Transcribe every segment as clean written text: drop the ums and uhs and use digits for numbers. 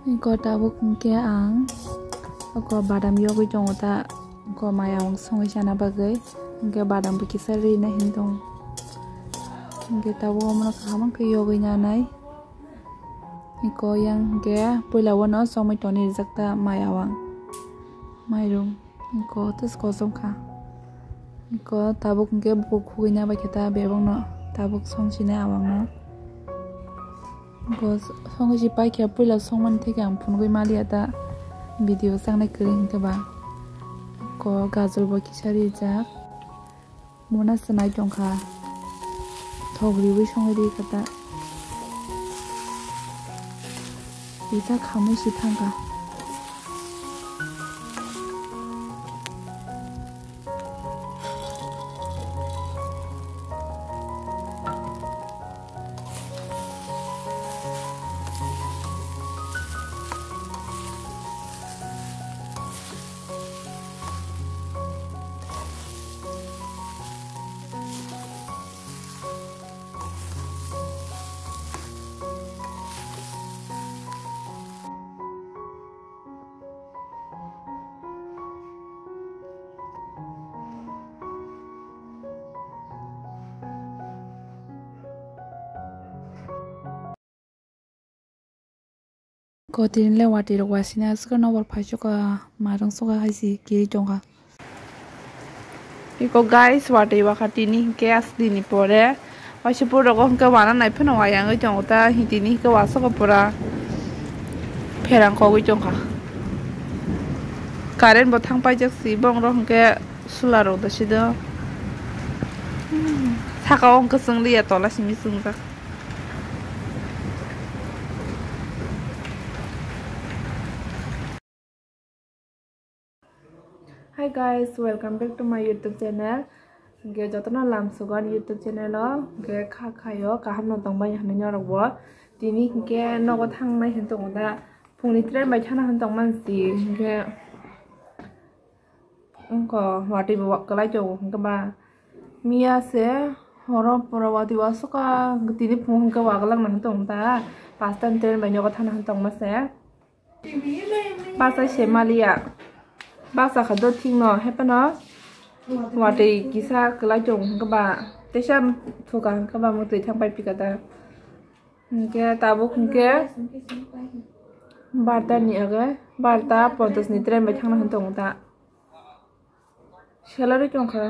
Ko tabuk ke ang ko badam yogi jongota ko mayawang songi jana bagai ke badam bu kisari na hindong ke tabuk amna kahamang ke yogi nyanai ko yang ke pula wono songi toni zakta mayawang mairung ko tus ko somkha ko tabuk ke bu khugina ba kita bebong no tabuk songchina awang no ko songi jipai ke pula songman theke ang phungoi mali ata video sangnai kring ke ba ko gazol bo kisari jak mona sanai jongkha thogri wi songi ri kata bisa kamu si thangka ko tin le wati ro wasina ska no bor phaicho ka marang soga haisi kiri jongka iko guys wati wakatini ke asli ni pore wasi pura ko ke wana nai phena wayang e jongta hitini ke waso ko pura pherang ko wi jongka karen bo thang pai jak si bong ro ke sularo da sido thaka ong ke sungli ya tola simi sungta Hi guys, welcome back to my YouTube channel. Ge jotona lam sugan YouTube channel lo ge kha khayo kaham no tong bai hanu nyor bo tini ge nogo thang nai hen tong da phungni tren bai thana han tong man si ge ko wati bo kalai jo ga ba mia se horo poro wati wa suka tini phung ga wa galang nan tong da pastan tren bai nyogo thana han tong ma se pasa shemalia basa khado thing no hepana wate kisa kala jong ka ba tesam thuka ka ba mo tui thang pai pikata ke tabu ke barta ni aga barta pontos ni tren ba thang na hantong ta shalari jong kha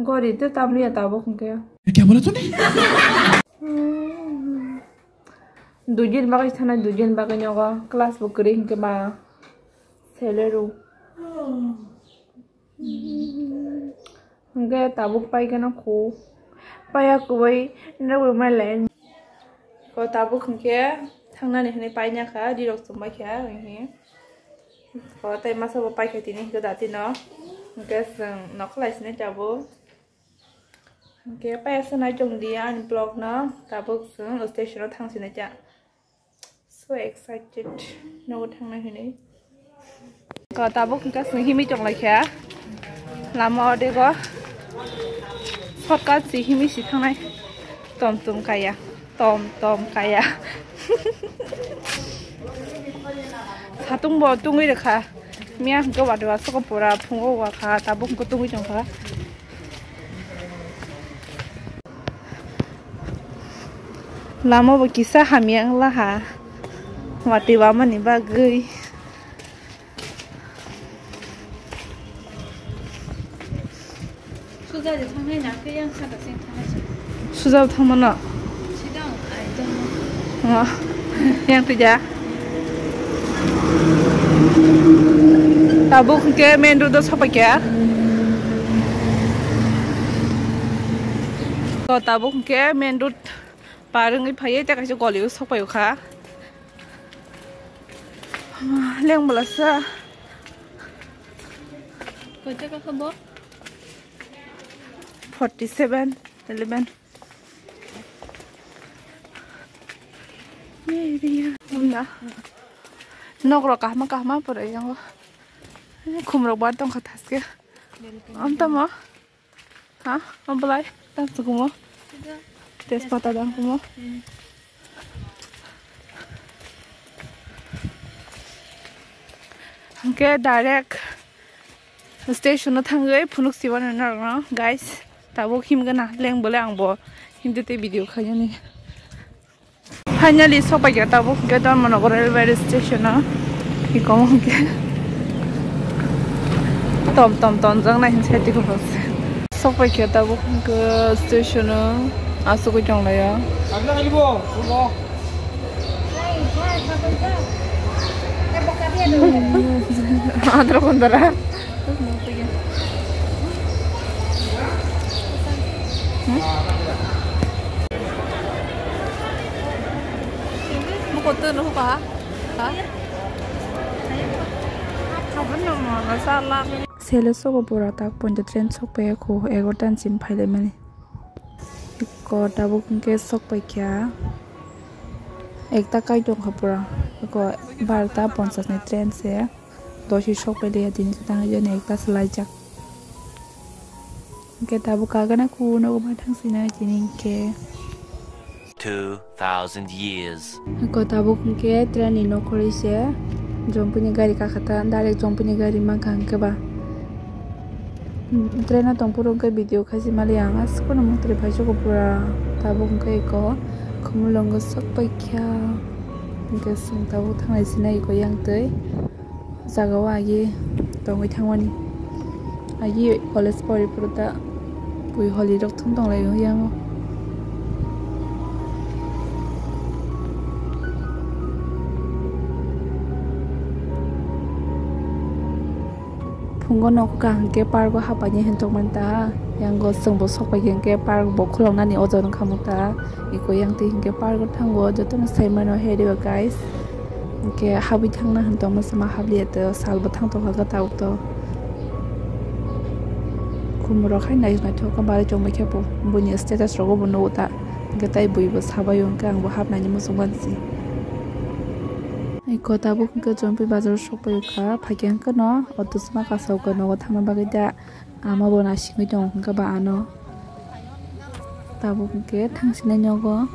gori te tamli tabu ke क्या बोला तूने dujin bagai thana dujin bagai nyoga class book ring ke ba Celeru. Nghe tabuk pai cái nó khô. Pai à cuối nó vừa mới lên. Có tabuk kia thằng này này pai nha khá đi đọc sum pai khá rồi nhé. Có tay masa bộ pai cái này cái đã tin nó. Cái sừng nó có lại xin chào bố. Cái pai xin nói chung đi anh blog nó tabuk sừng ở station nó thằng xin chào. So excited. Nó thằng này này. Có tabuk các sinh himi trong lại khá làm ở đây có podcast gì himi gì thằng này tom kaya tom kaya 사tung bo tungui được khá mía cái vật đó số có pura phung ô và khá tabuk có tungui trong khá làm ở kisah hamiang lah ha wati wama ni bagai 수자 타면은 yang kerja tabuk ke main road siapa ya ko tabuk ke main road parang i phai ta kasi goliu siapa yo kha leng balasa ko jaga khabo 47 11 ये dia na nokro kahma pura yang khumrok bar tong khatas ke am tama ha am belai tam sukumo tes pata dang kumo Ke direct station na thangai phunuk siwan na guys tabo him gana leng bole angbo himte te video khayani finally sopai ga tabo ke don managar railway station na ki kom ke tom jang na hin seti ko bas sopai ke tabo ke station na asu ko jong la ya agla kalibo bo Andra kondara Buko tuh nuh pa? Sele sogo pura tak ponja tren sok pe ko egotan sim phaile mani ko tabu ke sok pe kya ekta kai dong khapura ko barta 50 ni tren se doshi sok pe de din ta je ne ekta slai jak ke tabu ka gana ku no ba thang sina jinin ke 2000 years ko tabu ke tren ni no khori se jompuni gari ka khata direct jompuni gari ma khang ke ba tren na tongpuro ke video khasi mali anga sko no mutre bhajo ko pura tabu ke ko khumulong sok pa kya ke sing tabu thangai sinai ko yang tei jagawa agi tongoi thangwani agi college pori purta pui holi rok thung tong lai yang Pungo nok ka ke pargo hapanya hentok manta yang go sengbo sok pa ke pargo bo kholong nani ojon khamuta iko yang ti ke pargo thango jotona saimano hediwa guys ke habi thangna hentong masama habliete salbo thang to ga ta to kumro khai nai na to ka bare chong ke po buni status rogo bono ta ke tai bui bo sabayong ka ang bo hab nani musungban si ko tabu ke jompi bazar sopai ka phagen ka no otusma ka sau ka no thama bagida ama bona singi dong ka ba ano tabu ke thangsine nyogo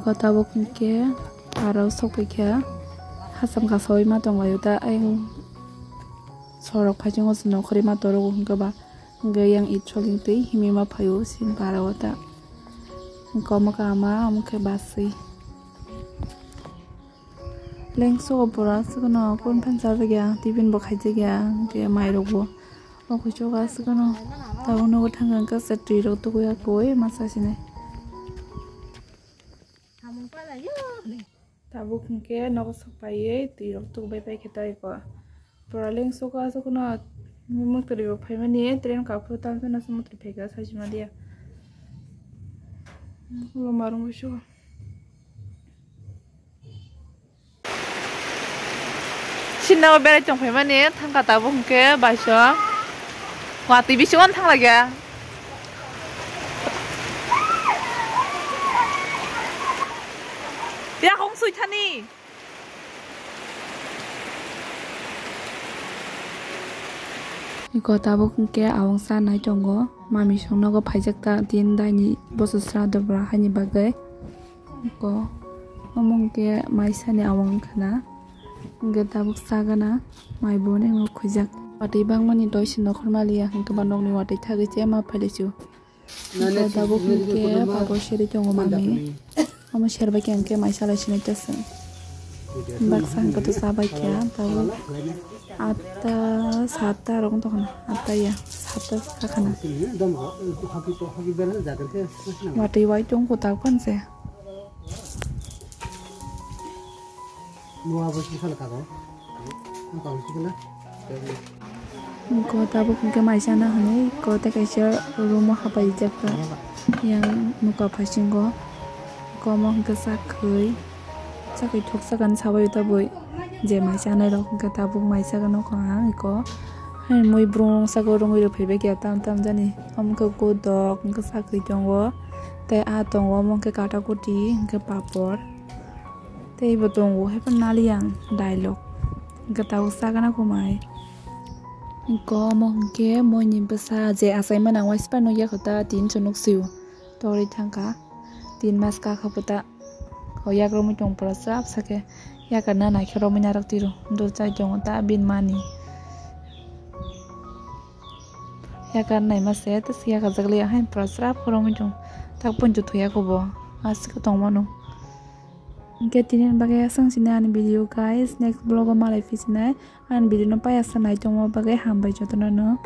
ko tabu ke aro sopai kha hasam ka soi ma dong layu ta ang sorok phajing os no khori ma toro ka ba ge yang icholing tei himi ma phayu sin parawata ko ma ka ma amke basi Lengso opora sugano kon pansar gya tibin bo khaije gya ke mai robo o khucho ga sugano ta uno go thangang ka satri ro to ya koi masa sine tabu khunke no go sapai ti ro to bai pai khetai ko pora lengso ga sugano mumuk tri ro phai mani tren ka phu tan na samutri phega sajima dia lo marung shu Sinna bere chong phai mani thang ka tabu ke baisho wa ti bishon thang lagya ya hong sui thani ko tabu ke awang sa nai chongo mami songno go phaijak ta tin dai ni bosra dobra hani bagai ko among ke maisa ni awang khana Gata buksagana mai bone ngo khujak pati bangmani toisin no khormalia hangka banong ni wati thagi chema phalichu gata bukke pago sheri jongo mami ama sherba ke anke mai sala shine tasen baksa hangka to sabai kya tabu atta sata rong to khana atta ya sata khana wati wai tong ko ta kon se ko tabu ke mai sana hane ko ta kaisa rumo hapai jakka yang muka phasingo ko mo ke sakhoi sakai thok sakan sabai ta boi je mai sana ro ke tabu mai sakan ko ang ko hai moi brong sago rong ro phebe kya tam jani am ko dok ke sakai jongo te a tongo mo ke kata koti ke papor tei botongo hepan naliang dialogue gata usagana kumai ko mongke monim pesa je asai mana waispa no ya khata tin chunuk siu tori thangka 3 mas ka khapata ko yakro mu tong prasap sake ya karena nak kero menyarak tiru dosa jong ta bin mani ya karena masih itu sih ya kazakli ya hain prasrap kurang jong tak pun jutu ya kobo asik ketong mano Getinin bagai asang sini an video guys next vlog malah visina an video no pa asang na jong bagai hambai jotono no